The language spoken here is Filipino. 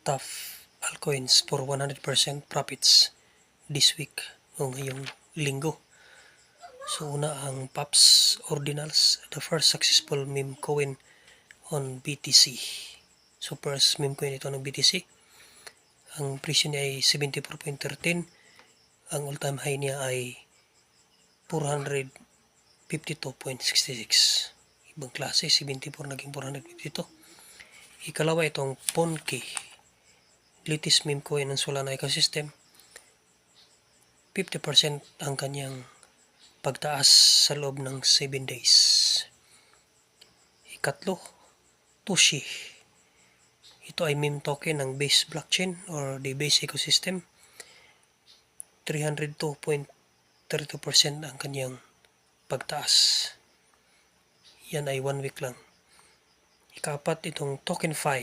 top altcoins for 100% profits this week o ngayong linggo. So una ang Pops Ordinals, the first successful meme coin on BTC. So first meme coin ito ng BTC. Ang presyo niya ay 74.13. Ang all-time high niya ay 452.66. Ibang klase, 74 naging 452. Ikalawa itong Ponki, latest meme coin ng Solana ecosystem. 50% ang kanyang pagtaas sa loob ng 7 days. Ikatlo, Toshi. Ito ay meme token ng Base blockchain or the Base ecosystem. 302.32% ang kanyang pagtaas. Yan ay 1 week lang. Ikapat itong TokenFi.